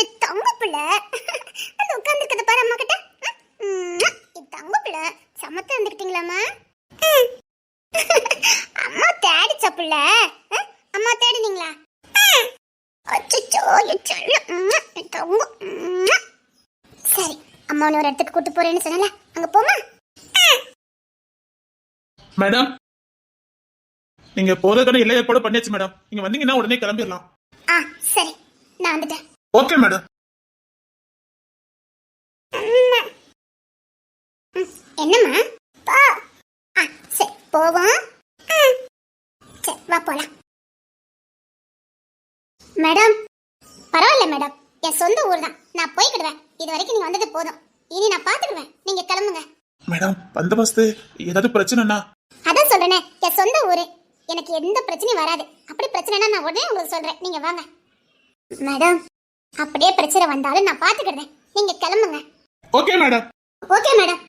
என் தங்க பிள்ளை அது உட்கார்ந்துருக்கத பாரு அம்மா கிட்ட. என் தங்க பிள்ளை சமத்தா இருந்துக்கிட்டீங்களாம்மா? அம்மா தேடிச்சா பிள்ளை? அம்மா தேடினீங்களா? அச்சோ என் தங்க. சரி அம்மா ஒரு இடத்துக்கு கூட்டு போறேன்னு சொன்னல, அங்க போமா? மேடம், நீங்க போறதுக்கான எல்லா ஏற்பாடும் பண்ணியாச்சு மேடம். நீங்க வந்தீங்கன்னா உடனே கிளம்பிடலாம். சரி நான் வந்துட்டேன். Okay madam. என்னம்மா? சரி போவோம். சரி வா போலாம். மேடம் பரவாயில்ல மேடம், என் சொந்த ஊர் தான், நான் போய்க்கிடுவேன். இது வரைக்கும் நீங்க வந்தது போதும், இனி நான் பாத்துக்கிடுவேன். நீங்க கிளம்புங்க. மேடம் பந்தோபஸ்து ஏதாவது பிரச்சனைனா? அதான் சொல்றேனே, என் சொந்த ஊரு, எனக்கு எந்த பிரச்சனையும் வராது. அப்படி பிரச்சனைனா நான் உடனே உங்களுக்கு சொல்றேன், நீங்க வாங்க. மேடம் அப்படியே பிரச்சனை வந்தாலும் நான் பாத்துக்கிடுறேன், நீங்க கிளம்புங்க. Okay madam. Okay madam.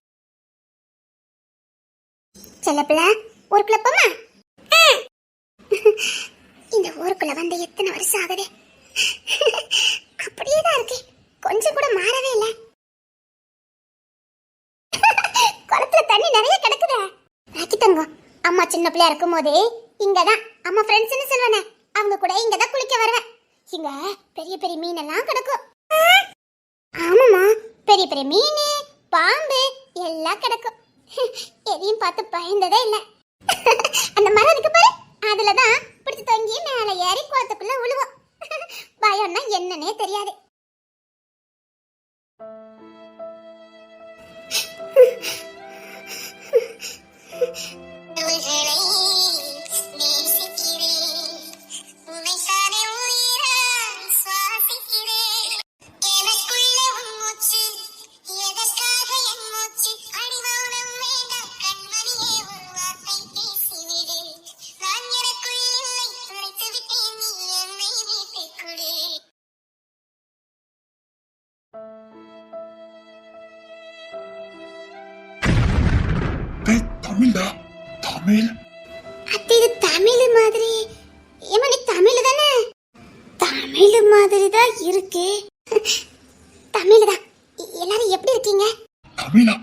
செல்லப்பிள்ளை ஊருக்குள்ள போமா? இந்த ஊருக்குள்ள வந்து எத்தனை வருஷம் ஆகுது, அப்படியே தான் இருக்கு, கொஞ்சம் கூட மாறவே இல்லை. குளத்துல தண்ணி நிறைய கிடக்குதே. ராக்கி தங்கம், அம்மா சின்ன பிள்ளையா இருக்கும் போதே இங்கதான் அம்மா ஃப்ரெண்ட்ஸ்னு சொல்லுவானே, அவங்க கூட இங்கதான் குளிக்க வருவேன். இங்க பெரிய பெரிய மீன் எல்லாம் கிடக்கும். ஆமாமா, பெரிய பெரிய மீன், பாம்பு எல்லாம் கிடக்கும். எதையும் பார்த்து பயந்ததே இல்ல. அந்த மரம் இருக்கு பாரு, அதுலதான் பிடிச்சு தொங்கி மேல ஏறி குளத்துக்குள்ள விழுவோம். பயம்னா என்னன்னே தெரியாது. தமிழா? தமிழ்? அது இது தமிழ் மாதிரி. ஏமா நீ தமிழ் தானே? தமிழ் மாதிரி தான் இருக்கு. தமிழ் தான். எல்லாரும் எப்படி இருக்கீங்க? தமிழா?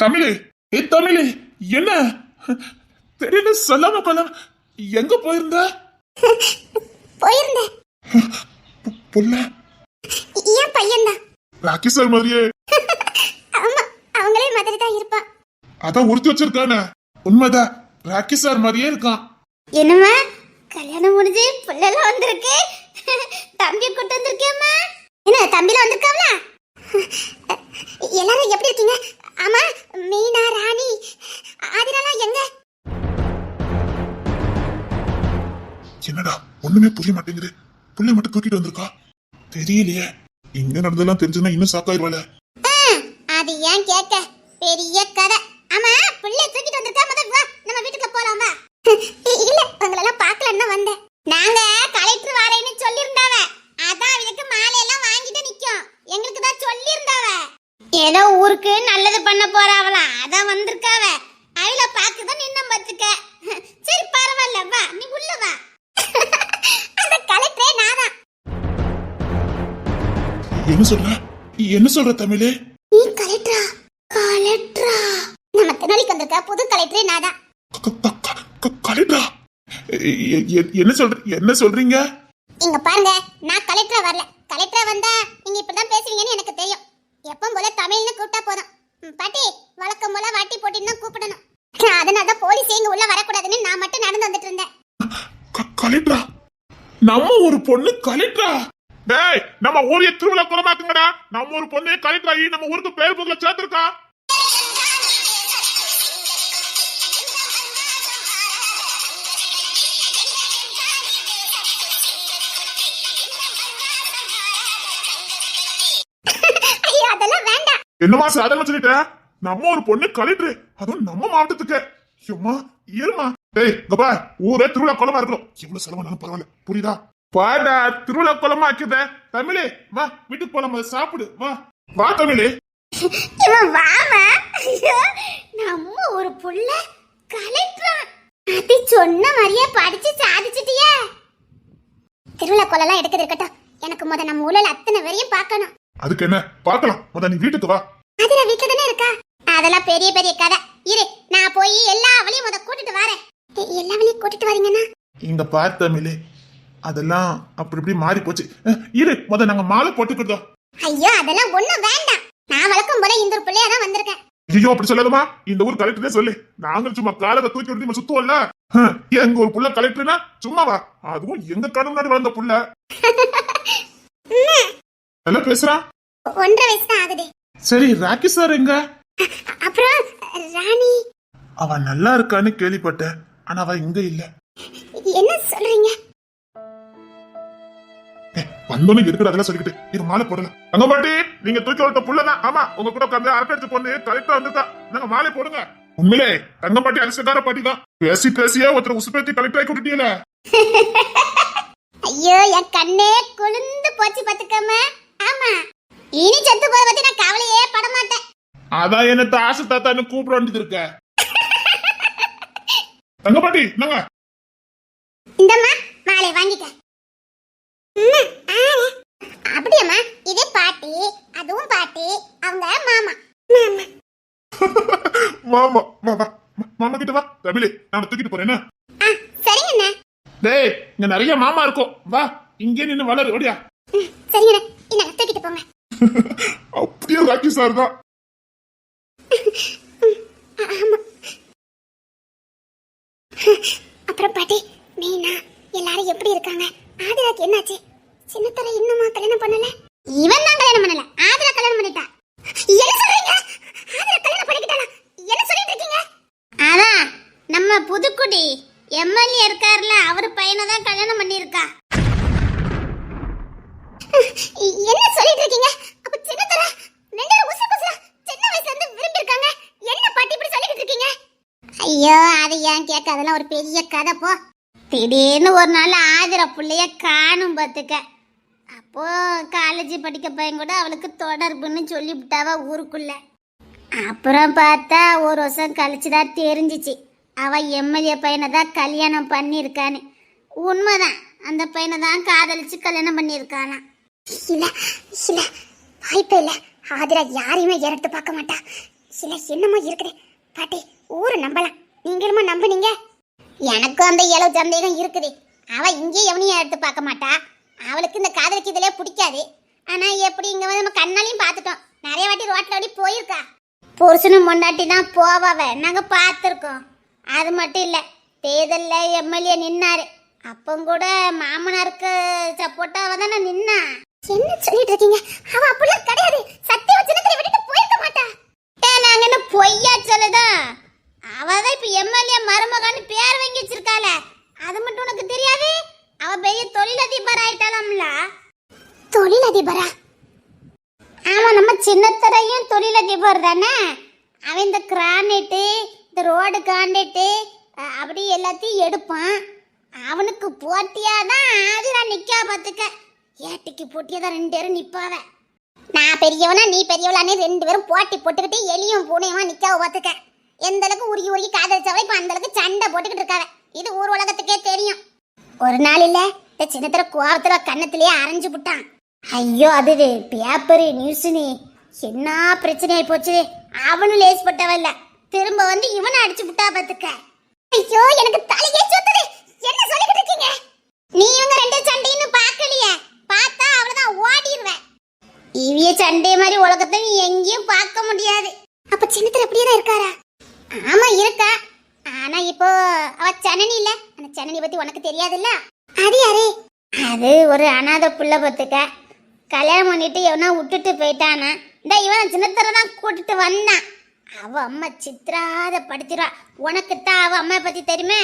தமிழே, தமிழே, என்ன தெரியல, சொல்லாம கொள்ளாம எங்க போயிருந்த? போயிருந்தேன். புள்ள ஏன் பையன்தான்? ராக்கி சார் மாதிரியே. ஆமா, அவங்களே மாதிரி தான் இருப்பான். அதான் உறுத்தி வச்சிருக்கானே, உண்மைதான், ராக்கி சார் மாதிரியே இருக்கான். என்னம்மா கல்யாணம் முடிஞ்சு புள்ளெல்லாம் வந்திருக்கு, தம்பி கூட்டு வந்திருக்கேம்மா. என்ன தம்பிலாம் வந்திருக்காங்களா? எல்லாரும் எப்படி இருக்கீங்க? ஆமா, மீனா, ராணி, ஆதிராலாம் எங்க? என்னடா ஒண்ணுமே புரிய மாட்டேங்குது, புள்ளை மட்டும் தூக்கிட்டு வந்திருக்கா. தெரியலையே, இங்க நடந்ததெல்லாம் தெரிஞ்சுன்னா இன்னும் சாக்காயிருவாள. அது ஏன் கேட்க, பெரிய கதை. ஆமா, புள்ளை தூக்கிட்டு வந்திருக்கா, முதல்ல வா நம்ம வீட்டுக்கு போலாமா? இல்ல, உங்களெல்லாம் பார்க்கலன்னு வந்தேன். நாங்க கலெக்டர் வரேன்னு சொல்லியிருந்தாவ, அதான் அவளுக்கு மாலை எல்லாம் வாங்கிட்டு நிக்கும். எங்களுக்கு தான் சொல்லியிருந்தாவ, ஏதோ ஊருக்கு நல்லது பண்ண போறாவலாம், அதான் வந்திருக்காவ. அவள பார்க்கதான் நின்ன பத்துக்க. சரி பரவாயில்ல, வா நீ உள்ள வா. அந்த கலெக்டரே நாதான். என்ன சொல்ற தமிழே? நீ கலெக்டரா? கலெக்டரா? நம்ம தெனாலிக்கு வந்திருக்க புது கலெக்டரே நாதான். கலெக்டரா? என்ன சொல்றீங்க? இங்க பாருங்க, நான் கலெக்டரா வரல. கலெக்டரா வந்தா நீங்க இப்படிதான் பேசுவீங்கன்னு எனக்கு தெரியும். எப்பவும் போல தமிழ்னு கூப்பிட்டா போதும். பாட்டி வழக்கம் போல வாட்டி போட்டின்னு தான் கூப்பிடணும். அதனாலதான் போலீஸ் இங்க உள்ள வரக்கூடாதுன்னு நான் மட்டும் நடந்து வந்துட்டு இருந்தேன். கலெக்டரா? நம்ம ஒரு பொண்ணு கலெக்டரா? டேய், நம்ம ஊரிய திருவிழா குளமாக்குங்கடா. நம்ம ஒரு பொண்ணு கலெக்டர் ஆகி நம்ம ஊருக்கு பேர் புகழ சேர்த்திருக்கா. என்னமா சாதனை சொல்லிட்ட? நம்ம ஒரு பொண்ணு கலெக்டர், அதுவும் நம்ம மாவட்டத்துக்கு. சும்மா ஏறுமா. டேய் கபா, ஊரே திருவிழா குளமா இருக்கணும், எவ்வளவு செலவானாலும் பரவாயில்ல, புரியுதா? பாடா, திருவிழா குளமா ஆக்குத. தமிழே வா, வீட்டுக்கு போலாம், சாப்பிடு வா. வா தமிழே. வாமா, நம்ம ஒரு புள்ள கலெக்டர். அது சொன்ன மாதிரியே படிச்சு சாதிச்சிட்டியே. திருவிழா கொலெல்லாம் எடுக்கிறது இருக்கட்டும், எனக்கு நம்ம ஊர்ல அத்தனை பேரையும் பார்க்கணும். அதுக்கு என்ன பார்க்கலாம், முத நீ வீட்டுக்கு வா. அதுல வீட்டுல தானே இருக்கா? அதெல்லாம் பெரிய பெரிய கதை. இரு, நான் போய் எல்லா வழியும் முத கூட்டிட்டு வரேன். எல்லா வழியும் கூட்டிட்டு வரீங்கன்னா இங்க பார் தமிழே, அதெல்லாம் அப்படி இப்படி மாறி போச்சு. இரு, முத நாங்க மாலை போட்டுக்கிட்டோம். ஐயோ அதெல்லாம் ஒண்ணும் வேண்டாம். நான் வழக்கம் போல இந்த ஒரு பிள்ளையா தான் வந்திருக்கேன். ஐயோ அப்படி சொல்லாதமா, இந்த ஊர் கலெக்டரே சொல்லு. நாங்க சும்மா காலத்தை தூக்கி விட்டு சுத்துவோம்ல. எங்க ஒரு புள்ள கலெக்டர்னா சும்மாவா? அதுவும் எங்க கண்ணு முன்னாடி வளர்ந்த புள்ள. நல்லா பேசுறான். 1.5 வயசு தான் ஆகுது. சரி, ராக்கி சார் எங்க? அப்புறம் ராணி அவ நல்லா இருக்கான்னு கேள்விப்பட்டேன், ஆனா அவ இங்க இல்ல. என்ன சொல்றீங்க? வந்தோன்னு இருக்கிற அதெல்லாம் சொல்லிக்கிட்டு இது மாலை போடல. அங்க பாட்டி, நீங்க தூக்கி விட்ட புள்ளதான். ஆமா, உங்க கூட உட்காந்து அரட்டடிச்சு பொண்ணு கரெக்டா வந்துட்டா. நாங்க மாலை போடுங்க. உண்மையிலே தங்க பாட்டி அரசுக்கார பாட்டி தான். பேசி பேசியே ஒருத்தர் உசுப்பேத்தி கலெக்டர் ஆகி விட்டுட்டீங்களே. ஐயோ என் கண்ணே குளிர்ந்து போச்சு பாத்துக்கம்ம. ஆமா, இனி செத்து போத பத்தி நான் கவலையே பட மாட்டேன். அதான் என்ன தாசு தாத்தான்னு கூப்பிட வேண்டியது இருக்க. தங்க பாட்டி நாங்க இந்தம்மா மாலை வாங்கிக்க. அப்படியம்மா, இதே பாட்டி, அதுவும் பாட்டி, அவங்க மாமா. மாமா மாமா மாமா கிட்ட வா தமிழே, நான் தூக்கிட்டு போறேன். சரிங்கண்ணா. டேய், இங்க நிறைய மாமா இருக்கும், வா இங்கே நின்னு வளரு. ஓடியா. சரிங்கண்ணா, என்ன தூக்கிட்டு போங்க. அப்படியே ராக்கி சார் தான். அப்புறம் பாட்டி, மீனா எல்லாரும் எப்படி இருக்காங்க? ஆதிராக்கு என்னாச்சு? சின்னத்தர இன்னுமா கல்யாணம் பண்ணல? இவன் தான் கல்யாணம் பண்ணல, ஆதிரா கல்யாணம் பண்ணிட்டா. என்ன சொல்றீங்க? ஆதிரா கல்யாணம் பண்ணிக்கிட்டாளா? என்ன சொல்லிட்டு இருக்கீங்க? அதான் நம்ம புதுக்குடி எம்எல்ஏ இருக்கார்ல, அவர் பையனை தான் கல்யாணம் பண்ணிருக்கா. என்ன சொல்லிட்டு இருக்கீங்க? அப்ப சின்னத்தர ரெண்டு பேரும் உசு புசு சின்ன வயசுல இருந்து விரும்பி இருக்காங்க. என்ன பாட்டி இப்படி சொல்லிட்டு இருக்கீங்க? ஐயோ அது ஏன் கேட்க, அதெல்லாம் ஒரு பெரிய கதை போ. திடீர்னு ஒரு நாள் ஆதிர பிள்ளைய காணும் பார்த்துக்க. அப்போ காலேஜ் படிக்க பையன் கூட அவளுக்கு தொடர்புன்னு சொல்லிவிட்டாவா ஊருக்குள்ள. அப்புறம் பார்த்தா ஒரு வருஷம் கழிச்சுதான் தெரிஞ்சிச்சு அவ எம்எல்ஏ பையனை தான் கல்யாணம் பண்ணியிருக்கான்னு. உண்மைதான், அந்த பையனை தான் காதலிச்சு கல்யாணம் பண்ணியிருக்கானா. இல்ல இல்ல, வாய்ப்பே இல்ல. ஆதிரா யாரையுமே எடுத்து பார்க்க மாட்டா. இல்ல என்னமோ இருக்குது பாட்டி, ஊரை நம்பலாம். நீங்க என்னமோ நம்புனீங்க. எனக்கும் அந்த இளவு சந்தேகம் இருக்குது. அவ இங்கே எவனையும் எடுத்து பார்க்க மாட்டா. அவளுக்கு இந்த காதலிக்கு இதிலே பிடிக்காது. ஆனா எப்படி இங்க வந்து நம்ம கண்ணாலையும் பார்த்துட்டோம். நிறைய வாட்டி ரோட்ல ஓடி போயிருக்கா. புருஷனும் பொண்டாட்டி தான் போவாவ, நாங்க பார்த்துருக்கோம். அது மட்டும் இல்ல, தேர்தல்ல எம்எல்ஏ நின்னாரு, அப்போ கூட மாமனாருக்கு சப்போர்ட்டா அவ தானே நின்னா. என்ன சொல்லிட்டு இருக்கீங்க? அவ அப்படிலாம் கிடையாது. சத்தியமா சின்னத்தில விட்டுட்டு போயிருக்க மாட்டா. நாங்க என்ன பொய்யா சொல்லுதா? அவதான் இப்ப எம்எல்ஏ மருமகான்னு பேர் வாங்கி வச்சிருக்காள. அது மட்டும் உனக்கு தெரியாது? அவ பெரிய தொழிலதிபர் ஆயிட்டாளாம்ல. தொழிலதிபரா? ஆமா, நம்ம சின்னத்தரையும் தொழிலதிபர் தானே. அவன் இந்த கிரானைட்டு, இந்த ரோடு கான்ட்ராக்ட் அப்படி எல்லாத்தையும் எடுப்பான். அவனுக்கு போட்டியாதான் ஆதிரா நிக்கா பாத்துக்க. ஏட்டிக்கு போட்டியாதான் 2 பேரும் நிப்பாவ. நான் பெரியவனா நீ பெரியவளானே 2 பேரும் போட்டி போட்டுக்கிட்டு எலியும் பூனையுமா நிக்காவ பாத்துக்க. எந்த அளவுக்கு உருகி உருகி காதலிச்சவளை இப்ப அந்த அளவுக்கு சண்டை போட்டுக்கிட்டு இருக்காவ. இது ஊர் உலகத்துக்கே தெரியும். ஒரு நாள் இல்ல, இந்த சின்னத்தர கோவத்துல கண்ணத்திலேயே அரைஞ்சு விட்டான். ஐயோ அது பேப்பரு நியூஸ்னு என்ன பிரச்சனை ஆயி போச்சு. அவனும் லேஸ்பட்டவ இல்ல, திரும்ப வந்து இவனை அடிச்சு விட்டா பாத்துக்க. ஐயோ எனக்கு தலையே சுத்துது. என்ன சொல்லிட்டு இருக்கீங்க? நீ இவங்க 2 சண்டைன்னு பாக்கலையே, பார்த்தா அவ்வளவுதான் ஓடிடுவேன். இவிய சண்டை மாதிரி உலகத்தை நீ எங்கேயும் பார்க்க முடியாது. அப்ப சின்னத்தர அப்படியே தான் இருக்காரா? ஆமா இருக்கா. ஆனா இப்போ அவ சனனி இல்ல. அந்த சனனி பத்தி உனக்கு தெரியாதுல்ல? அது யாரு? அது ஒரு அனாதை புள்ள பத்துக்க. கல்யாணம் பண்ணிட்டு எவனா விட்டுட்டு போயிட்டானா. இந்த இவன் சின்னத்தர தான் கூட்டிட்டு வந்தான். அவ அம்மா சித்ராத படுத்திடுவா. உனக்கு தான் அவ அம்மா பத்தி தெரியுமே.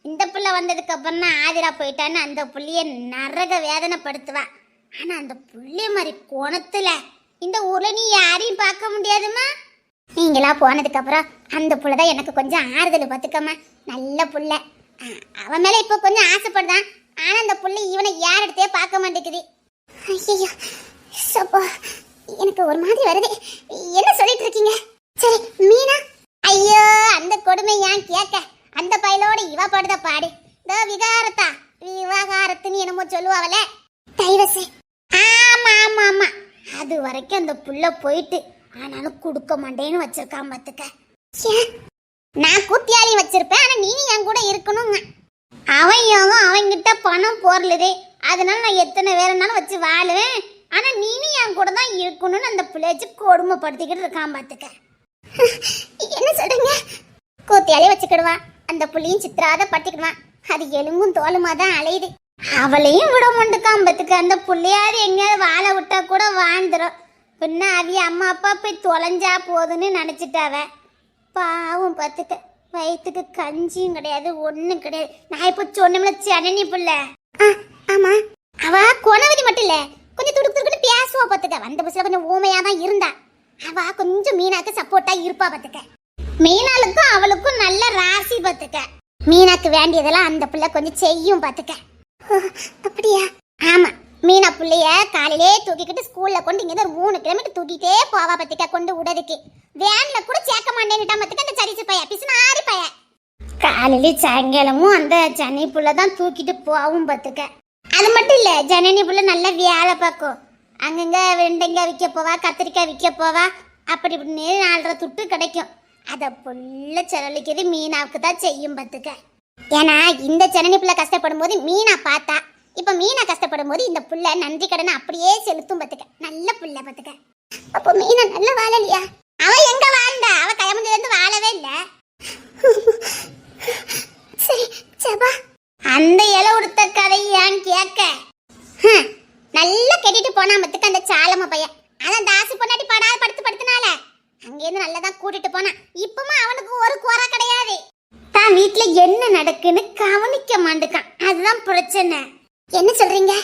இந்த புள்ள வந்ததுக்கு அப்புறம் தான் ஆதிரா போயிட்டான்னு அந்த புள்ளைய நரக வேதனைப்படுத்துவா. ஆனா அந்த புள்ளைய மாதிரி கோணத்துல இந்த ஊர்ல நீ யாரையும் பார்க்க முடியாதுமா. நீங்களா போனதுக்கு அப்புறம் அந்த புள்ளதான் எனக்கு கொஞ்சம் ஆறுதல் பார்த்துக்கம்மா. நல்ல புள்ள. அவன் மேல இப்ப கொஞ்சம் ஆசைப்படுதான். ஆனா அந்த புள்ள இவனை யார் இடத்தையே பார்க்க மாட்டேங்குது. ஐயோ சப்பா, எனக்கு ஒரு மாதிரி வருது. என்ன சொல்லிட்டு இருக்கீங்க? சரி மீனா. ஐயோ அந்த கொடுமை ஏன் கேட்க. அந்த பையலோட இவ பாடுத பாடு. இந்த விகாரத்தா விவகாரத்துன்னு என்னமோ சொல்லுவாவல, டைவர்ஸ். அது வரைக்கும் அந்த புள்ள போயிட்டு ஆனாலும் கொடுக்க மாட்டேன்னு வச்சிருக்கான் பாத்துக்க. ஏன் நான் கூத்தியாளி வச்சிருப்பேன், ஆனா நீ என் கூட இருக்கணுங்க. அவங்கிட்ட பணம் போர்லுதே, அதனால நான் எத்தனை வேறனாலும் வச்சு வாழுவேன். ஆனா நீனும் என் கூட தான் இருக்கணும்னு அந்த பிள்ளைச்சு கொடுமைப்படுத்திக்கிட்டு இருக்கான் பாத்துக்க. என்ன சொல்றீங்க? கூத்தியாலே வச்சுக்கிடுவான், அந்த புள்ளையும் சித்திராத பட்டிக்கிடுவான். அது எலும்பும் தோலுமா தான் அலையுது. அவளையும் விட மாட்டுக்கான் பாத்துக்க. அந்த புள்ளையாவது எங்கேயாவது வாழ விட்டா கூட வாழ்ந்துடும். பின்ன அவிய அம்மா அப்பா போய் தொலைஞ்சா போதுன்னு நினைச்சிட்டாவ. பாவம் பாத்துக்க, வயிற்றுக்கு கஞ்சியும் கிடையாது, ஒண்ணும் கிடையாது. நான் இப்போ சொன்னோம்ல சனனி புள்ள. ஆமா, அவ கொணவதி மட்டும் இல்ல, கொஞ்சம் துடுக்கு பேசுவா பாத்துக்க. வந்த பஸ்ல கொஞ்சம் ஊமையா தான் இருந்தா. அவ கொஞ்சம் மீனாக்கு சப்போர்ட்டா இருப்பா பாத்துக்க. மீனாளுக்கும் அவளுக்கும் நல்ல ராசி பாத்துக்க. மீனாக்கு வேண்டியதெல்லாம் அந்த புள்ள கொஞ்சம் செய்யும் பாத்துக்க. அப்படியா? ஆமா, மீனா புள்ளைய காலையிலே தூக்கிக்கிட்டு ஸ்கூல்ல கொண்டு இங்க 3 கிலோமீட்டர் தூக்கிட்டே போவா பாத்துக்க. கொண்டு விடதுக்கு வேன்ல கூட சேர்க்க மாட்டேன்னுட்டா பாத்துக்க. அந்த சரிசு பைய பிசுனாரி பைய காலையில சாயங்காலமும் அந்த ஜனனி புள்ள தான் தூக்கிட்டு போவும் பாத்துக்க. அது மட்டும் இல்ல, ஜனனி புள்ள நல்ல வேலை பார்க்கும். அங்கங்க வெண்டைக்காய் விற்க போவா, கத்திரிக்காய் விற்க போவா. அப்படி இப்படின்னு 4.5 துட்டு கிடைக்கும். அதை புள்ள செலவழிக்கிறது மீனாவுக்கு தான் செய்யும் பாத்துக்க. ஏன்னா இந்த ஜனனி புள்ள கஷ்டப்படும் போது மீனா பார்த்தா, இப்ப மீனா கஷ்டப்படும் போது இந்த புள்ள நன்றி கடனை அப்படியே செலுத்தும் பாத்துக்க. நல்ல புள்ள பாத்துக்க. அப்போ மீனா நல்ல வாழலையா? அவ எங்க வாழ்ந்தா? அவ கயமுந்தில இருந்து வாழவே இல்ல. சரி சபா, அந்த இலை உடுத்த கதையான்னு கேட்க நல்லா கெட்டிட்டு போனா பத்துக்க அந்த சாலம பையன். அதான் தாசு பொண்டாட்டி படாத படுத்துனால அங்கேருந்து நல்லதான் கூட்டிட்டு போனா. இப்பமா அவனுக்கு ஒரு குறை கிடையாது. தான் வீட்டுல என்ன நடக்குன்னு கவனிக்க மாட்டுக்கான். அதுதான் பிரச்சனை. என்ன சொல்றீங்க?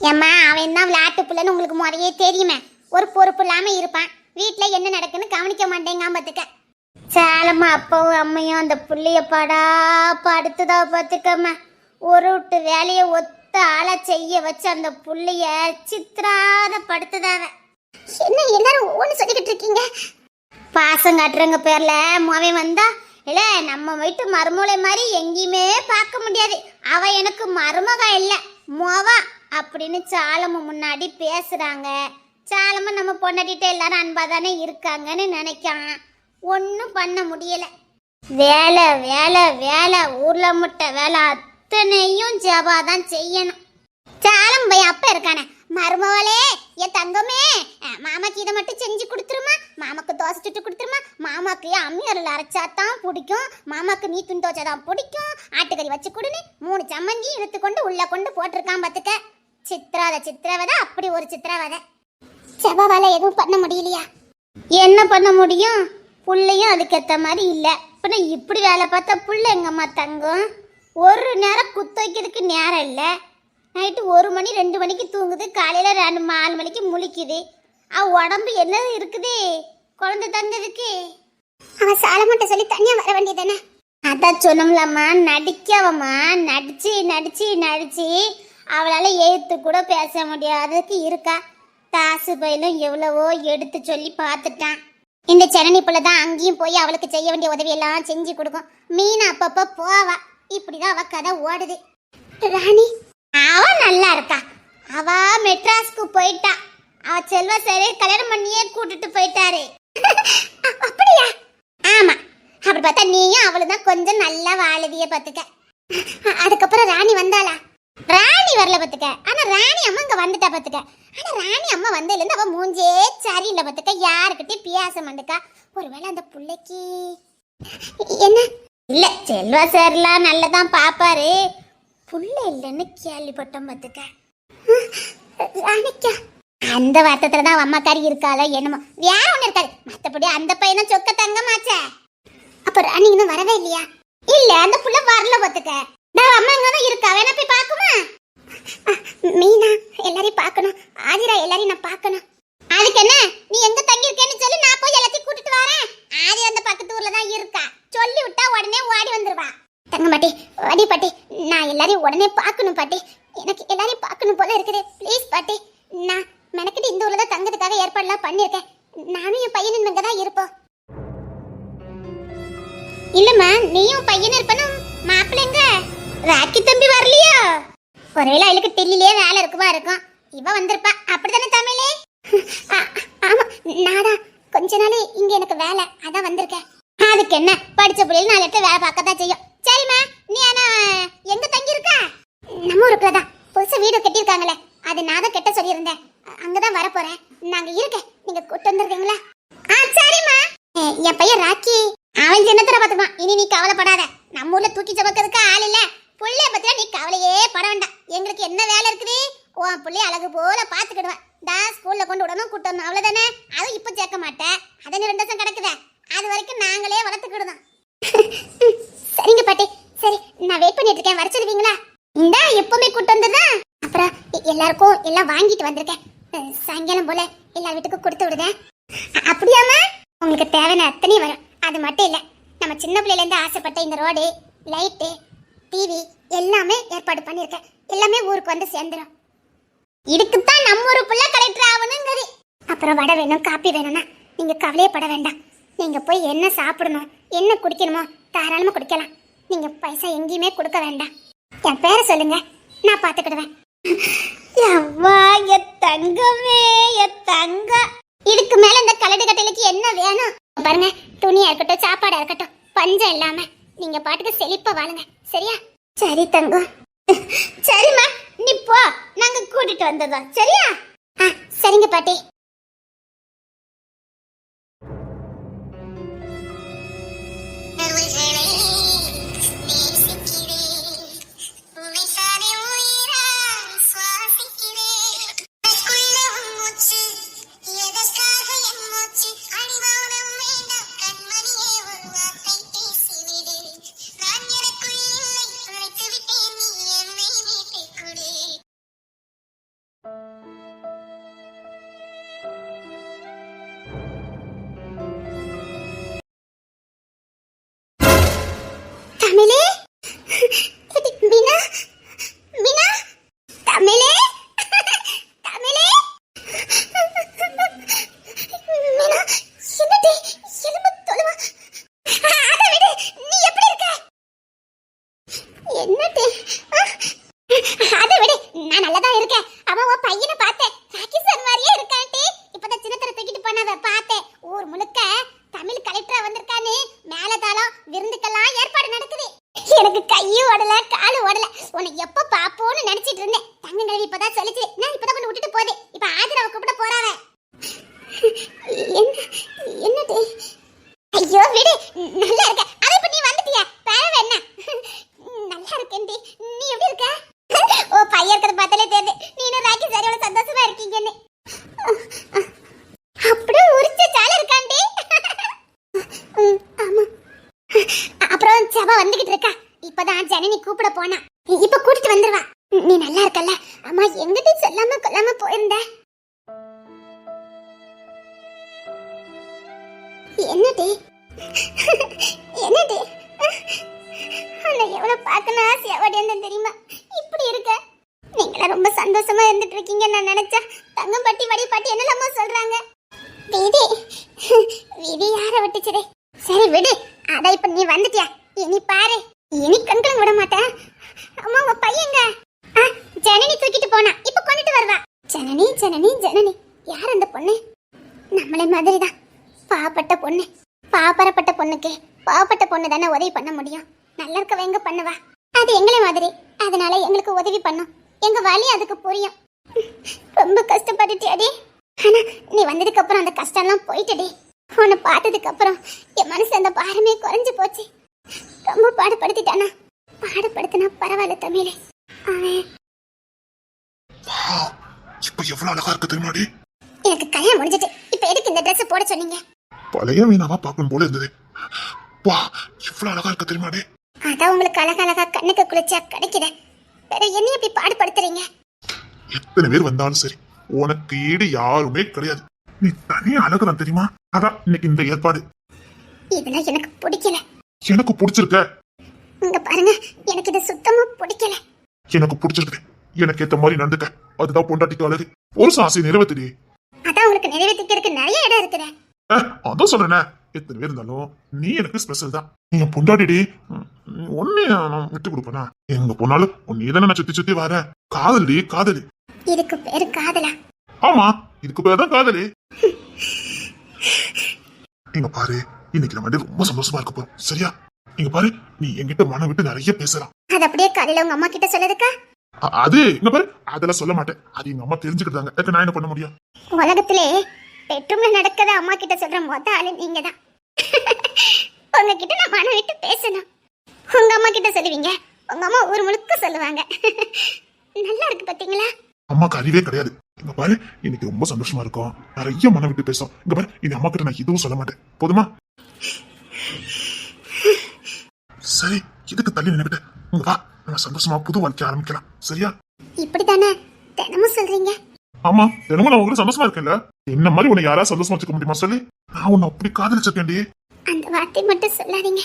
ஏம்மா, அவன் தான் விளையாட்டு பிள்ளைன்னு உங்களுக்கு முறையே தெரியுமே. ஒரு பொறுப்பு இல்லாம இருப்பான். வீட்டுல என்ன நடக்குன்னு கவனிக்க மாட்டேங்க பாத்துக்க. சாலம்மா அப்பாவும் அம்மையும் அந்த புள்ளைய படுத்துதா பாத்துக்கம்மா. ஒரு விட்டு வேலையை ஒத்த ஆளா செய்ய வச்சு அந்த புள்ளைய சித்திராத படுத்துதாவ. என்ன எல்லாரும் ஒவ்வொன்னு சொல்லிக்கிட்டு இருக்கீங்க? பாசம் காட்டுறங்க பேர்ல மோவன் வந்தா இல்ல, நம்ம வீட்டு மருமலை மாதிரி எங்கேயுமே பார்க்க முடியாது. அவ எனக்கு மருமகா இல்ல மோவா அப்படின்னு சாலம முன்னாடி பேசுறாங்க. சாலம நம்ம பொண்டாட்டிட்ட எல்லாரும் அன்பா தானே இருக்காங்கன்னு நினைக்கான். ஒன்னும் பண்ண முடியல. வேலை வேலை வேலை, ஊர்ல முட்டை வேலை அத்தனையும் ஜபா தான் செய்யணும். சாலம் பையன் அப்ப இருக்கானே, மருமவளே என் தங்கமே, மாமாக்கு இதை மட்டும் செஞ்சு கொடுத்துருமா, மாமாக்கு தோசை சுட்டு கொடுத்துருமா, மாமாக்கு அம்மியரில் அரைச்சாதான் பிடிக்கும், மாமாக்கு நீ துணி தோச்சாதான் பிடிக்கும், ஆட்டுக்கறி வச்சு கொடுன்னு 3 சம்மஞ்சி இழுத்து கொண்டு உள்ள கொண்டு போட்டிருக்கான் பாத்துக்க. சித்திரவதை அப்படி ஒரு சித்திரவதை. செவ்வாவால எதுவும் பண்ண முடியலையா? என்ன பண்ண முடியும்? புள்ளையும் அதுக்கேற்ற மாதிரி இல்லை. இப்போ இப்படி வேலை பார்த்தா புள்ள எங்கம்மா தங்கம்? ஒரு நேரம் குத்து வைக்கிறதுக்கு நேரம் இல்லை. நைட்டு 1 மணி 2 மணிக்கு தூங்குது, காலையில் 4 மணிக்கு முழிக்குது. உடம்பு என்ன இருக்குது குழந்தை தந்ததுக்கு? அவன் சாலமட்ட சொல்லி தனியாக வர வேண்டியதானே? அதான் சொன்னோம்லம்மா, நடிக்கவம்மா. நடிச்சு அவளால் எழுத்து கூட பேச முடியாததுக்கு இருக்கா. தாசு பயிலும் எவ்வளவோ எடுத்து சொல்லி பார்த்துட்டான். இந்த ஜனனி புள்ள தான் அங்கேயும் போய் அவளுக்கு செய்ய வேண்டிய உதவியெல்லாம் செஞ்சு கொடுக்கும். மீனா அப்பப்போ போவா. இப்படிதான் அவ கதை ஓடுது. ராணி அவ நல்லா இருக்கா. அவ மெட்ராஸ்க்கு போயிட்டா. அவ செல்வ சரி கல்யாணம் பண்ணியே கூட்டிட்டு போயிட்டாரு. அப்படியா? ஆமா. அப்படி பார்த்தா நீயும் அவளுதான் கொஞ்சம் நல்லா வாழுதிய பாத்துக்க. அதுக்கப்புறம் ராணி வந்தாளா? ராணி வரல பாத்துக்க. ஆனா ராணி அம்மா இங்க வந்துட்டா பாத்துக்க. ஆனா ராணி அம்மா வந்ததுல இருந்து அவ மூஞ்சே சரியில்லை பாத்துக்க. யாருக்கிட்டே பேச மாட்டுக்கா. ஒருவேளை அந்த புள்ளைக்கு என்ன இல்ல, செல்வா சார்லாம் நல்லதான் பாப்பாரு, புள்ள இல்லைன்னு கேள்விப்பட்டோம் பாத்துக்க. ராணிக்கா அந்த வருத்தத்துலதான் அம்மாக்காரி இருக்காளோ என்னமோ, வேற ஒண்ணு இருக்காது. மத்தபடி அந்த பையனும் சொக்க தங்கமாச்சே. அப்ப ராணி இன்னும் வரவே இல்லையா? இல்ல, அந்த புள்ள வரல பாத்துக்க. நான் அம்மா இங்கதான் இருக்கா, வேணா போய் பாக்குமா? மீனா எல்லாரையும் பார்க்கணும், ஆதிரா எல்லாரையும் நான் பார்க்கணும். அதுக்கு என்ன, நீ எங்க தங்கி இருக்கேன்னு சொல்லி நான் போய் எல்லாத்தையும் கூட்டிட்டு வரேன். ஆதி அந்த பக்கத்து ஊர்ல தான் இருக்கா, சொல்லி விட்டா உடனே ஓடி வந்துருவா. தங்க பாட்டி, வாடி பாட்டி, நான் எல்லாரையும் உடனே பார்க்கணும் பாட்டி. எனக்கு எல்லாரையும் பார்க்கணும் போல இருக்குது. ப்ளீஸ் பாட்டி, நான் மெனக்கிட்டு இந்த ஊர்ல தான் தங்கத்துக்காக ஏற்பாடுலாம் பண்ணியிருக்கேன். நானும் என் பையனும் இங்க தான் இருப்போம். இல்லம்மா, நீயும் பையனும் இருப்பனும். மாப்பிள்ளைங்க ராக்கி தம்பி வரலையா? ஒருவேளை அவளுக்கு டெல்லிலே வேலை இருக்குமா இருக்கும். இவ வந்திருப்பா, அப்படித்தானே தமிழே? ஆமா, நானா கொஞ்ச நாள் இங்க எனக்கு வேலை, அதான் வந்திருக்கேன். அதுக்கு என்ன, படிச்ச பிள்ளைங்க 4 இடத்துல வேலை பார்க்கத்தான் செய்யும். சரிம்மா, நீ ஆனா எங்க தங்கி இருக்க? நம்ம ஊருக்குள்ள தான் புதுசா வீடு கட்டியிருக்காங்களே, அது நான் தான் கெட்ட சொல்லியிருந்தேன். அங்கதான் வர போறேன். நாங்க இருக்கேன், நீங்க கூட்டு வந்துருக்கீங்களா? சரிம்மா. என் பையன் ராக்கி, அவன் சின்னத்துல பாத்துக்குவான். இனி நீ கவலைப்படாத. நம்ம ஊர்ல தூக்கி சுமக்கிறதுக்கு ஆள் இல்ல. புள்ளைய பத்தியா நீ கவலையே பட வேண்டாம். எங்களுக்கு என்ன வேலை இருக்குது, உன் புள்ளைய அழகு போல பாத்துக்கிடுவேன். ஸ்கூல்ல கொண்டு விடணும், கூட்டு வரணும், அவ்வளவுதானே. அதுவும் இப்ப சேர்க்க மாட்டேன், அதை 2 வருஷம் கிடக்குதே, அது வரைக்கும் நாங்களே வளர்த்துக்கிடுதோம். சரிங்க பாட்டி, சரி நான் வெயிட் பண்ணிட்டு இருக்கேன், வர சொல்லுவீங்களா? இந்த எப்பவுமே கூட்டு வந்துதான். அப்புறம் எல்லாருக்கும் எல்லாம் வாங்கிட்டு வந்திருக்கேன். சாயங்காலம் போல எல்லா வீட்டுக்கும் கொடுத்து விடுதேன். அப்படியாமா? உங்களுக்கு தேவையான அத்தனை வரும். அது மட்டும் இல்ல, நம்ம சின்ன பிள்ளைல இருந்து ஆசைப்பட்ட இந்த ரோடு, லைட்டு, டிவி எல்லாமே ஏற்பாடு பண்ணிருக்கேன். எல்லாமே ஊருக்கு வந்து சேர்ந்துடும். இதுக்குத்தான் நம்ம ஒரு புள்ள கலெக்டர் ஆகணுங்கிறது. அப்புறம் வடை வேணும், காப்பி வேணும்னா நீங்க கவலையே பட வேண்டாம். நீங்க போய் என்ன சாப்பிடணும், என்ன குடிக்கணுமோ தாராளமா குடிக்கலாம். நீங்க பைசா எங்கேயுமே கொடுக்க வேண்டாம். என் பேரை சொல்லுங்க, நான் பாத்துக்கிடுவேன். அம்மா, என் தங்கமே, என் தங்க. இதுக்கு மேல இந்த கலடு கட்டளைக்கு என்ன வேணும் பாருங்க. துணியா இருக்கட்டும், சாப்பாடா இருக்கட்டும், பஞ்சம் இல்லாம நீங்க பாட்டுக்கு செழிப்பா வாழுங்க, சரியா? சரி தங்கம். சரிம்மா, நீ போ, நாங்க கூட்டிட்டு வந்ததோம், சரியா? சரிங்க பாட்டி. தமிழே, மீனா, மீனா, தமிழே, தமிழே, மீனா, என்னடி எலும்பு தொழுவா? அதை விடு, நீ எப்படி இருக்க? என்னடி? அதை விடு, நான் நல்லதான் இருக்கேன். அவன் உன் பையனை பார்த்தேன், ராக்கி சார் மாதிரியே இருக்கான்டி. இப்பதான் சின்னத்தர தூக்கிட்டு போனவ பார்த்தேன். ஊர் முழுக்க தமிழ் கலெக்டரா வந்திருக்கானே, மேலதாளம் விருந்துக்கெல்லாம் ஏற்பாடு நடக்குது. எனக்கு கையும் ஓடல, காலும் ஓடல. உன்னை எப்ப பாப்போன்னு நினைச்சிட்டு இருந்தேன். தங்கங்கழவி இப்பதான் சொல்லிச்சு, நான் இப்பதான் கொண்டு விட்டுட்டு போதே. இப்ப ஆதிராவை கூப்பிட போறாவ. என்னது? ஐயோ விடு, நல்லா இருக்க. அதை இப்ப நீ வந்துட்டியா? பரவ என்ன? நல்லா இருக்கேன்டி. நீ எப்படி இருக்க? ஓ, பையன் இருக்கிறத பார்த்தாலே தெரியுது நீனும் ராக்கி சரியோட சந்தோஷமா இருக்கீங்கன்னு. அப்படியே உரிச்ச சால இருக்காண்டி. ஆமா. அப்புறம் ஜபா வந்துகிட்டு இருக்கா. இப்பதான் ஜனனி கூப்பிட போனா, இப்ப கூட்டிட்டு வந்துருவா. நீ நல்லா இருக்கல்ல? அம்மா எங்கிட்ட சொல்லாம கொல்லாம போயிருந்த. என்னடி என்னடி? உன்னை எவ்வளவு பார்க்கணும் ஆசையா ஓடியாந்தேன் தெரியுமா? இப்படி இருக்க. நீங்களா ரொம்ப சந்தோஷமா இருந்துட்டு இருக்கீங்க நான் நினைச்சா. தங்கம் பாட்டி வடி பாட்டி என்னெல்லாமோ சொல்றாங்க. விதி விதி யார விட்டுச்சுடே. சரி விடு, அதான் இப்ப நீ வந்துட்டியா, இனி பாரு, இனி கண்களும் விட மாட்டேன். அம்மா, உங்க பையங்க ஜனனி தூக்கிட்டு போனா, இப்ப கொண்டுட்டு வருவா. ஜனனி ஜனனி ஜனனி, யார் அந்த பொண்ணு? நம்மளே மாதிரிதான், பாவப்பட்ட பொண்ணு. பாப்பரப்பட்ட பொண்ணுக்கு பாவப்பட்ட பொண்ணு தானே உதவி பண்ண முடியும். நல்லா இருக்கவ எங்க பண்ணுவா? அது எங்களே மாதிரி, அதனால எங்களுக்கு உதவி பண்ணும். எங்க வலி அதுக்கு புரியும். ரொம்ப கஷ்டப்பட்டுட்டியாடி. ஆனா நீ வந்ததுக்கு அப்புறம் அந்த கஷ்டம் எல்லாம் போயிட்டுடி. உன்னை பார்த்ததுக்கு அப்புறம் என் மனசு அந்த பாரமே குறைஞ்சு போச்சு. ரொம்ப பாடுபடுத்திட்டானா? பாடுபடுத்தினா பரவாயில்ல தமிழே. அவன் இப்ப எவ்வளவு அழகா இருக்கு தெரியுமாடி? எனக்கு கல்யாணம் முடிஞ்சிட்டு இப்ப எதுக்கு இந்த ட்ரெஸ் போட சொன்னீங்க? பழைய மீனாவா பார்க்கணும் போல இருந்தது. வா, எவ்வளவு அழகா இருக்கு தெரியுமாடி? அதான் உங்களுக்கு அழகழகா கண்ணுக்கு குளிச்சா கிடைக்குத. வேற என்ன இப்படி பாடுபடுத்துறீங்க? எத்தனை பேர் வந்தாலும் சரி, உனக்கு ஈடு யாருமே கிடையாது. நீ தனியா அழகுதான் தெரியுமா? அதான் இன்னைக்கு இந்த ஏற்பாடு. இதெல்லாம் எனக்கு பிடிக்கல. எனக்கு பிடிச்சிருக்க. இங்க பாருங்க, எனக்கு இது சுத்தமா பிடிக்கல. எனக்கு பிடிச்சிருக்கு. எனக்கு ஏத்த மாதிரி நடந்துக்க. அதுதான் பொண்டாட்டிக்கு அழகு. ஒரு ஆசை நிறைவேற்றி. அதான் உங்களுக்கு நிறைவேற்றிக்கிறதுக்கு நிறைய இடம் இருக்குதே. அதான் சொல்றேனே, எத்தனை பேர் இருந்தாலும் நீ எனக்கு ஸ்பெஷல் தான். நீ என் பொண்டாட்டிடி. ஒன்னே நான் விட்டு கொடுப்பேனா? எங்க போனாலும் நீ தானே நான் சுத்தி சுத்தி வர. காதலி காதலி. இதுக்கு பேரு காதலா? ஆமா, இதுக்கு பேர் தான் காதலி. இங்க பாரு, இன்னைக்கு நம்ம ரொம்ப சந்தோஷமா இருக்க போறோம், சரியா? இங்க பாரு, நீ என்கிட்ட மனம் விட்டு நிறைய பேசலாம். அது அப்படியே காலையில உங்க அம்மா கிட்ட சொல்லதுக்கா? அது இங்க பாரு, அதெல்லாம் சொல்ல மாட்டேன். அது எங்க அம்மா தெரிஞ்சுக்கிட்டாங்க. அதுக்கு நான் என்ன பண்ண முடியும்? உலகத்திலே பெட்ரூம்ல நடக்கத அம்மா கிட்ட சொல்ற மொத்த ஆளு நீங்க தான். உங்ககிட்ட நான் மனம் விட்டு பேசணும். உங்க அம்மா கிட்ட சொல்லுவீங்க, உங்க அம்மா ஊர் முழுக்க சொல்லுவாங்க. நல்லா இருக்கு பாத்தீங்களா? அம்மாக்கு அறிவே கிடையாது. இங்க பாரு, இன்னைக்கு ரொம்ப சந்தோஷமா இருக்கும். நிறைய மனம் விட்டு பேசும். இங்க பாரு, இந்த அம்மா கிட்ட நான் எதுவும் சொல்ல மாட்டேன். போதுமா? சரி, இதுக்கு தள்ளி நின்னுக்கிட்டு இங்க வா, நம்ம சந்தோஷமா புது வாழ்க்கை ஆரம்பிக்கலாம், சரியா? இப்படித்தானே தினமும் சொல்றீங்க? ஆமா, தினமும் நான் உங்களுக்கு சந்தோஷமா இருக்கேன்ல. என்ன மாதிரி உன்னை யாராவது சந்தோஷமா வச்சுக்க முடியுமா சொல்லி? நான் உன்னை அப்படி காதலிச்சிருக்கேன்டி. அந்த வார்த்தை மட்டும் சொல்லாதீங்க.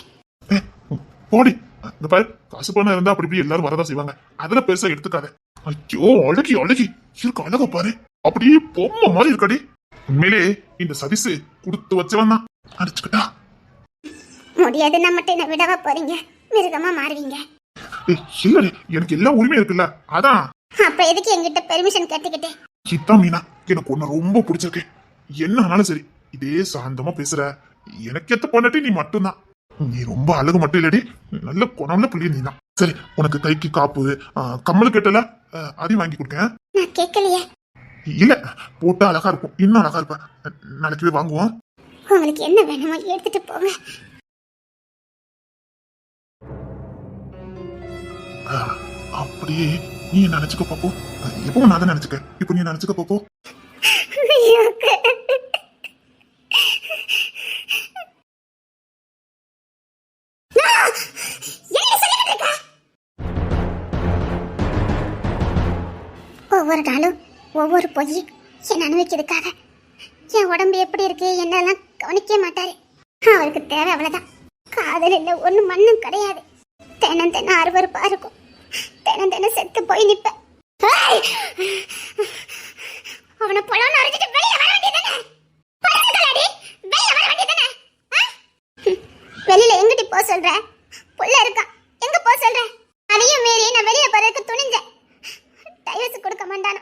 போடி. இந்த பாரு, காசு பணம் இருந்தா அப்படி இப்படி எல்லாரும் வரதான் செய்வாங்க. அதுல பெருசா எடுத்துக்காத. ஐயோ, அழகி அழகி இருக்க அழகா பாரு, அப்படியே பொம்மை மாதிரி இருக்கடி. உண்மையிலே இந்த சதிசு கொடுத்து வச்சவன் தான். அடிச்சுக்கிட்டா முடியாது, நம்மகிட்ட என்ன விடவா போறீங்க? மிருகமா மாறுவீங்க. இல்லடி, எனக்கு எல்லா உரிமையும் இருக்குல்ல, அதான். அப்ப எதுக்கு என்கிட்ட பெர்மிஷன் கேட்டுக்கிட்டே? இதான் மீனா, எனக்கு உன்னை ரொம்ப பிடிச்சிருக்கு. என்ன ஆனாலும் சரி, இதே சாந்தமா பேசுற. எனக்கு ஏத்த பொண்ணாட்டி நீ மட்டும்தான். நீ ரொம்ப அழகு மட்டும் இல்லடி, நல்ல குணம்ல பிள்ளை நீ தான். சரி, உனக்கு கைக்கு காப்பு, கம்மல் கேட்டல, அதையும் வாங்கி கொடுக்கேன். நான் கேட்கலையே. இல்ல, போட்டா அழகா இருக்கும், இன்னும் அழகா இருப்ப. நாளைக்கு போய் வாங்குவோம். உங்களுக்கு என்ன வேணுமோ எடுத்துட்டு போங்க. அப்படியே நீ நினைச்சுக்க பாப்போம். எப்பவும் நான் தான் நினைச்சுக்க, இப்ப நீ நினைச்சுக்க பாப்போம். ஒவ்வொரு நாளும் ஒவ்வொரு பொய் என் அனுபவிக்கிறதுக்காக என் உடம்பு எப்படி இருக்கு என்னெல்லாம் கவனிக்க மாட்டாரு. அவருக்கு தேவை அவ்வளவுதான். காதல் இல்லை, ஒண்ணு மண்ணும் கிடையாது. தினம் தினம் அறுவறுப்பா இருக்கும். தினம் தினம் செத்து போய் நிப்பேன். அவனை பழம் அரைச்சிட்டு வெளியே வர வேண்டியதானே? வெளியே வர வேண்டியதானே? வெளியில எங்கிட்டு போ சொல்ற? புள்ள இருக்கா, எங்க போ சொல்ற? அதையும் மீறி நான் வெளியே போறதுக்கு துணிஞ்சேன். டைவர்ஸ் கொடுக்க மாட்டானோ,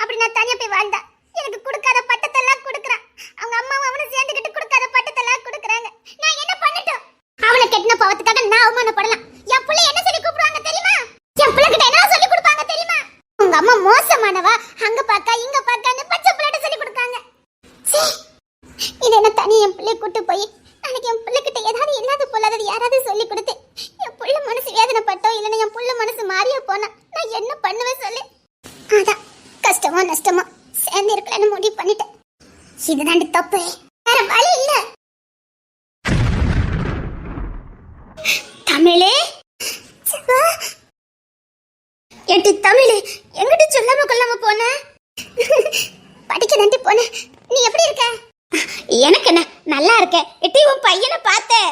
அப்படி நான் தனியா போய் வாழ்ந்தா எனக்கு கொடுக்காத பட்டத்தெல்லாம் கொடுக்குறான். அவங்க அம்மாவும் அவனும் சேர்ந்துக்கிட்டு கொடுக்காத பட்டத்தெல்லாம் கொடுக்குறாங்க. நான் என்ன பண்ணட்டும்? அவனை கெட்டின பாவத்துக்காக நான் அவமானப்படலாம். என் பிள்ளை என்ன சொல்லி கூப்பிடுவாங்க தெரியுமா? என் பிள்ளை கிட்ட என்ன சொல்லி கொடுப்பாங்க தெரியுமா? உங்க அம்மா மோசமானவா, அங்க பாக்கா இங்க பாக்கான்னு பச்சை பிள்ளைகிட்ட சொல்லி கொடுக்காங்க. இது என்ன தனி என் பிள்ளை கூட்டு போய் நாளைக்கு என் பிள்ளை கிட்ட ஏதாவது இல்லாத பொல்லாதது யாராவது சொல்லி கொடுத்து என் புள்ள மனசு வேதனைப்பட்டோ இல்லைன்னா என் புள்ள மனசு மாறிய போனா நான் என்ன பண்ணுவேன் சொல்லு? அதான் கஷ்டமோ நஷ்டமோ சேர்ந்து இருக்கலான்னு முடிவு பண்ணிட்டேன். இதுதாண்டி தப்பு, வேற வழி இல்ல. தமிழே, எட்டு தமிழே, எங்கிட்ட சொல்லாம கொள்ளாம போன? படிக்க தாண்டி போன. நீ எப்படி இருக்க? எனக்கு என்ன, நல்லா இருக்க. எட்டி உன் பையனை பார்த்தேன்.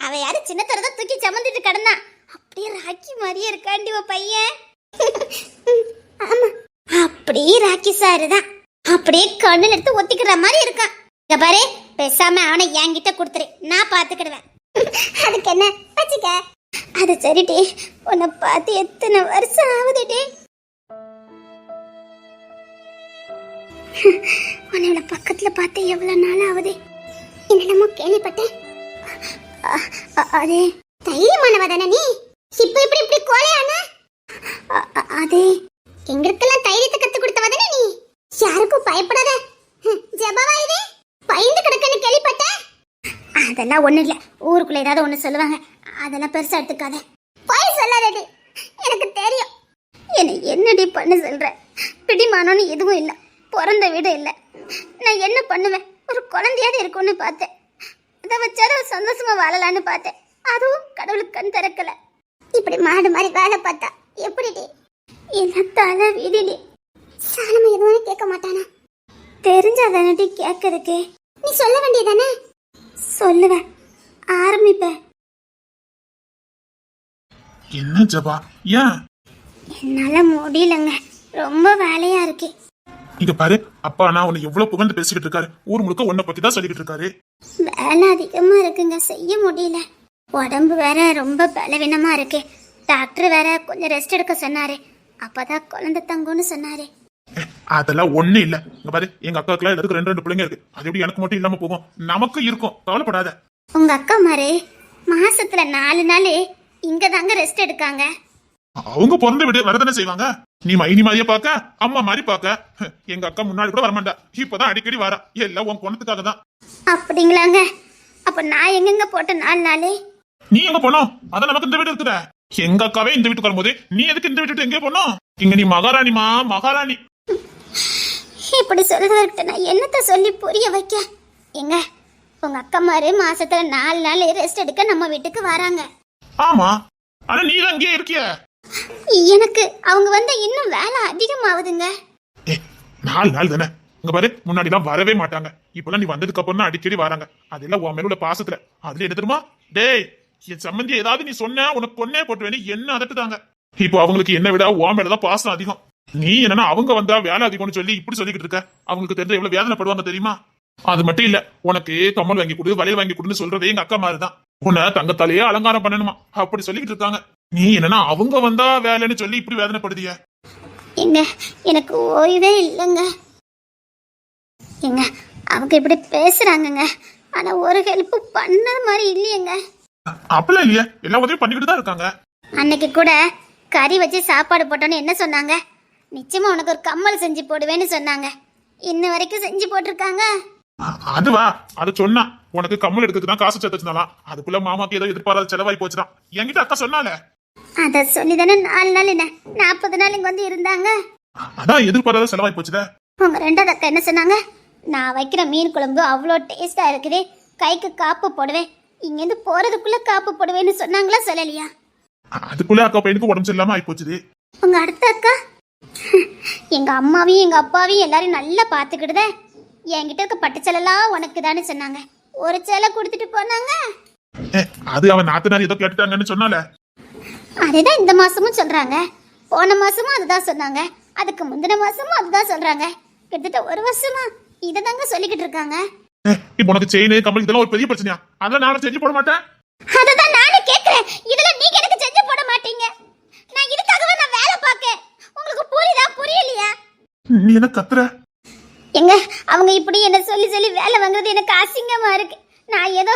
அவன் யாரு சின்ன தரத தூக்கி சமந்துட்டு கிடந்தான். அப்படியே ராக்கி மாதிரியே இருக்காண்டி உன் பையன். ஆமா, அப்படியே ராக்கி சாரு தான். அப்படியே கண்ணுல எடுத்து ஒத்திக்கிற மாதிரி இருக்கான். இங்க பாரு, பேசாம அவனை என்கிட்ட கொடுத்துரு, நான் பாத்துக்கிடுவேன். அதுக்கு என்ன வச்சுக்க. அது சரிடி, உன்னை பார்த்து எத்தனை வருஷம் ஆகுதுடி. உன்னோட பக்கத்துல பார்த்து எவ்வளவு நாள் ஆகுது. என்னென்னமோ கேள்விப்பட்டேன். அதே தைரியமானவ தானே நீ? இப்ப இப்படி இப்படி கோலையான? அதே எங்களுக்கெல்லாம் தைரியத்தை கத்து கொடுத்தவ தானே நீ? யாருக்கும் பயப்படாத ஜபாவா இது? பயந்து கிடக்குன்னு கேள்விப்பட்டேன். அதெல்லாம் ஒண்ணு இல்ல, ஊருக்குள்ள ஏதாவது ஒண்ணு சொல்லுவாங்க, அதெல்லாம் பெருசா எடுத்துக்காத. போய் சொல்லாதடி, எனக்கு தெரியும். என்னடி பண்ண சொல்ற? பிடிமானோன்னு எதுவும் இல்ல, பிறந்த வீடு இல்ல. நான் என்ன பண்ணுவேன்? ஒரு குழந்தையாவது இருக்கும்னு பார்த்தேன். அதை வச்சாலும் சந்தோஷமா வாழலான்னு பார்த்தேன். அதுவும் கடவுளுக்கு கண் திறக்கல. இப்படி மாடு மாதிரி வேலை பார்த்தா எப்படிடி? எல்லாத்தால வீடிடி. சாலமா எதுவும் கேட்க மாட்டானா? தெரிஞ்சாதானடி கேட்கறதுக்கு. நீ சொல்ல வேண்டியதானே? சொல்லுவேன், ஆரம்பிப்பேன். என்ன ஜபா, ஏன்? என்னால முடியலங்க, ரொம்ப வேலையா இருக்கு. இங்க பாரு, அப்பா நான் உன்னை எவ்வளவு புகழ்ந்து பேசிக்கிட்டு இருக்காரு. ஊர் முழுக்க உன்னை பத்தி தான் சொல்லிக்கிட்டு இருக்காரு. வேலை அதிகமா இருக்குங்க, செய்ய முடியல. உடம்பு வேற ரொம்ப பலவீனமா இருக்கு. டாக்டர் வேற கொஞ்சம் ரெஸ்ட் எடுக்க சொன்னாரு. அப்பதான் குழந்தை தங்கும்னு சொன்னாரு. அதெல்லாம் ஒண்ணு இல்ல. இங்க பாரு, எங்க அக்காவுக்குலாம் எல்லாத்துக்கும் 2 பிள்ளைங்க இருக்கு. அது எப்படி எனக்கு மட்டும் இல்லாம போகும்? நமக்கு இருக்கும், கவலைப்படாத. உங்க அக்கா மாரு மாசத்துல 4 நாள் இங்க தாங்க ரெஸ்ட் எடுக்காங்க. அவங்க பிறந்த விடு வரதானே செய்வாங்க. நீ மைனி மாதிரியே பாக்க, அம்மா மாதிரி பாக்க. எங்க அக்கா முன்னாடி கூட வரமாட்டா, இப்பதான் அடிக்கடி வரா. எல்லாம் உன் பொண்ணத்துக்காக தான். அப்படிங்களாங்க? அப்ப நான் எங்கெங்க போட்ட 4 நாள்? நீ எங்க போனோம்? அதான் நமக்கு இந்த வீடு இருக்குத. எங்க அக்காவே இந்த வீட்டுக்கு வரும்போது நீ எதுக்கு இந்த வீட்டு எங்கே போனோம்? இங்க நீ மகாராணிமா, மகாராணி. இப்படி சொல்றதுக்கு நான் என்னத்த சொல்லி புரிய வைக்க? எங்க உங்க அக்கா மாரு மாசத்துல 4 நாள் ரெஸ்ட் எடுக்க நம்ம வீட்டுக்கு வராங்க. ஆமா, ஆனா நீ தான் இங்கே இருக்கிய. எனக்கு அவங்க வந்து இன்னும் வேலை அதிகமாகுதுங்க. 4 நாள் தானே. இங்க பாரு, முன்னாடி எல்லாம் வரவே மாட்டாங்க. இப்பெல்லாம் நீ வந்ததுக்கு அப்புறம் தான் அடிக்கடி வராங்க. அதெல்லாம் உன் மேல உள்ள பாசத்துல. அதுல என்ன தெரியுமா? டேய், என் சம்பந்தி ஏதாவது நீ சொன்ன உனக்கு கொன்னே போட்டு வேணும் என்ன அதட்டுதாங்க. இப்போ அவங்களுக்கு என்ன விட உன் மேலதான் பாசம் அதிகம். நீ என்னன்னா அவங்க வந்தா வேலை அதிகம்னு சொல்லி இப்படி சொல்லிக்கிட்டு இருக்க. அவங்களுக்கு தெரிஞ்ச எவ்வளவு வேதனைப்படுவாங்க தெரியுமா? அது மட்டும் இல்ல, உனக்கு கம்மல் வாங்கி கொடு, வளையல் வாங்கி கொடுன்னு சொல்றதே எங்க அக்கா மாதிரிதான். உன்னை தங்கத்தாலேயே அலங்காரம் பண்ணணுமா அப்படி சொல்லிக்கிட்டு இருக்காங்க. நீ என்னன்னா அவங்க வந்தா வேலைன்னு சொல்லி இப்படி வேதனைப்படுதிய. எங்க எனக்கு ஓய்வே இல்லைங்க. எங்க அவங்க இப்படி பேசுறாங்கங்க, ஆனா ஒரு ஹெல்ப் பண்ணது மாதிரி இல்லையேங்க. அப்பெல்லாம் இல்லையே, எல்லா உதவியும் பண்ணிக்கிட்டு தான் இருக்காங்க. அன்னைக்கு கூட கறி வச்சு சாப்பாடு போட்டோன்னு என்ன சொன்னாங்க? நிச்சயமா உனக்கு ஒரு கம்மல் செஞ்சு போடுவேன்னு சொன்னாங்க. இன்ன வரைக்கும் செஞ்சு போட்டிருக்காங்க. அதுவா, அது சொன்னா உனக்கு கம்மல் எடுக்கிறதுக்கு தான் காசு சேர்த்துச்சுனாலாம். அதுக்குள்ள மாமாக்கு ஏதோ எதிர்பாராத செலவாய் போச்சுதான் என்கிட்ட அக்கா சொன்னால. அத சொல்லிதானே 4 நாள் என்ன 40 நாள் இங்க வந்து இருந்தாங்க. அதான் எதிர்பாராத செலவாய் போச்சுத. உங்க 2வது அக்கா என்ன சொன்னாங்க? நான் வைக்கிற மீன் குழம்பு அவ்வளோ டேஸ்டா இருக்குது, கைக்கு காப்பு போடுவேன், இங்கேருந்து போறதுக்குள்ள காப்பு போடுவேன்னு சொன்னாங்களா சொல்லலையா? அதுக்குள்ள அக்கா பையனுக்கு உடம்பு சரியில்லாம ஆயி போச்சுது. உங்க அடுத்த அக்கா எங்க அம்மாவையும் எங்க அப்பாவையும் எல்லாரும் நல்லா பாத்துக்கிடுத. என்கிட்ட இருக்க பட்டுச்சலெல்லாம் உனக்கு தானே சொன்னாங்க. ஒரு சேலை கொடுத்துட்டு போனாங்க. அது அவன் நாத்தனார் ஏதோ கேட்டுட்டாங்கன்னு சொன்னால. அதேதான் இந்த மாசமும் சொல்றாங்க. போன மாசமும் அதுதான் சொன்னாங்க. அதுக்கு முந்தின மாசமும் அதுதான் சொல்றாங்க. கிட்டத்தட்ட 1 வருஷமா இததாங்க சொல்லிக்கிட்டு இருக்காங்க. இப்போ உனக்கு செயின் கம்பல் இதெல்லாம் ஒரு பெரிய பிரச்சனையா? அதெல்லாம் நானும் செஞ்சு போட மாட்டேன். அததான் நானும் கேக்குறேன். இதெல்லாம் நீங்க எனக்கு செஞ்சு போட மாட்டீங்க. நான் இதுக்காகவே நான் வேலை பார்க்கேன். உங்களுக்கு புரியுதா புரியலையா? நீ என்ன கத்துற? எங்க அவங்க இப்படி என்ன சொல்லி சொல்லி வேலை வாங்குறது எனக்கு அசிங்கமா இருக்கு. நான் ஏதோ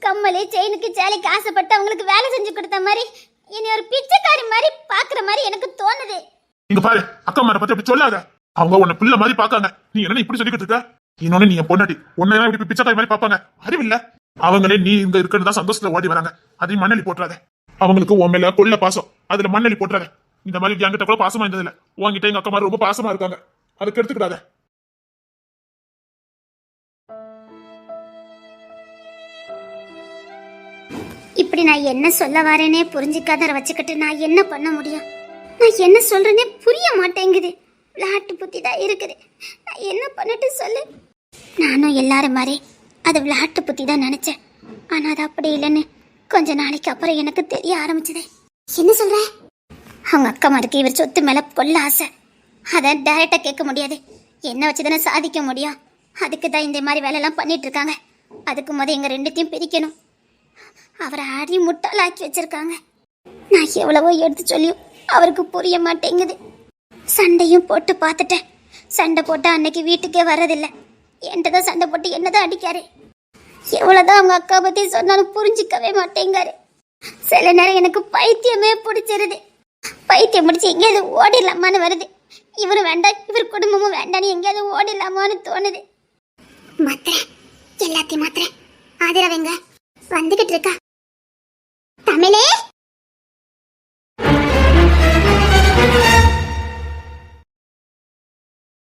கம்மலு செயினுக்கு சேலைக்கு ஆசைப்பட்டு அவங்களுக்கு வேலை செஞ்சு கொடுத்த மாதிரி இனி ஒரு பிச்சைக்காரி மாதிரி பாக்குற மாதிரி எனக்கு தோணுது. இங்க பாரு, அக்கா மாரை பத்தி அப்படி சொல்லாத. அவங்க உன்னை பிள்ளை மாதிரி பாக்காங்க. நீ என்ன இப்படி சொல்லிக்கிட்டு இருக்க? இன்னொன்னு நீ என் பொண்டாட்டி, உன்னை இப்படி பிச்சைக்காரி மாதிரி பாப்பாங்க. அறிவில்ல? அவங்களே நீ இங்க இருக்கிறதா சந்தோஷத்துல ஓடி வராங்க. அதையும் மண்ணலி போட்டுறாத. அவங்களுக்கு உன் மேல கொள்ள பாசம், அதுல மண்ணலி போட்டுறாத. இந்த மாதிரி என்கிட்ட கூட பாசமா இருந்தது இல்ல. உன்கிட்ட எங்க அக்கா மாதிரி ரொம்ப பாசமா இருக்காங்க. அதுக்கு எடுத்துக்கிடாத. இப்படி நான் என்ன சொல்ல வரேனே புரிஞ்சுக்காத வச்சுக்கிட்டு நான் என்ன பண்ண முடியும்? நான் என்ன சொல்றேனே புரிய மாட்டேங்குது. விளையாட்டு புத்தி தான் இருக்குது. நான் என்ன பண்ணிட்டு சொல்லு? நானும் எல்லாரும் மாதிரி அது விளையாட்டு புத்தி தான் நினைச்சேன். ஆனா அது அப்படி இல்லைன்னு கொஞ்ச நாளைக்கு அப்புறம் எனக்கு தெரிய ஆரம்பிச்சதே. என்ன சொல்ற? அவங்க அக்கா மாருக்கு இவர் சொத்து மேல கொள்ள ஆசை. அதை டைரக்டா கேட்க முடியாது. என்ன வச்சுதானே சாதிக்க முடியும். அதுக்கு தான் இந்த மாதிரி வேலையெல்லாம் பண்ணிட்டு இருக்காங்க. அதுக்கு முத எங்க 2த்தையும் பிரிக்கணும். அவரை ஆடி முட்டாளாக்கி வச்சிருக்காங்க. நான் எவ்வளவோ எடுத்து சொல்லியும் அவருக்கு புரிய மாட்டேங்குது. சண்டையும் போட்டு பார்த்துட்டேன். சண்டை போட்டா அன்னைக்கு வீட்டுக்கே வர்றதில்லை. என்கிட்ட தான் சண்டை போட்டு என்னதான் அடிக்காரு. எவ்வளவுதான் அவங்க அக்கா பத்தி சொன்னாலும் புரிஞ்சிக்கவே மாட்டேங்காரு. சில நேரம் எனக்கு பைத்தியமே பிடிச்சிருது. பைத்தியம் பிடிச்சி எங்கேயாவது ஓடிடலாமான்னு வருது. இவரும் வேண்டாம், இவர் குடும்பமும் வேண்டான்னு எங்கேயாவது ஓடிடலாமான்னு தோணுது. மாத்திரை எல்லாத்தையும் மாத்திரை ஆதரவுங்க வந்துகிட்டு இருக்கா.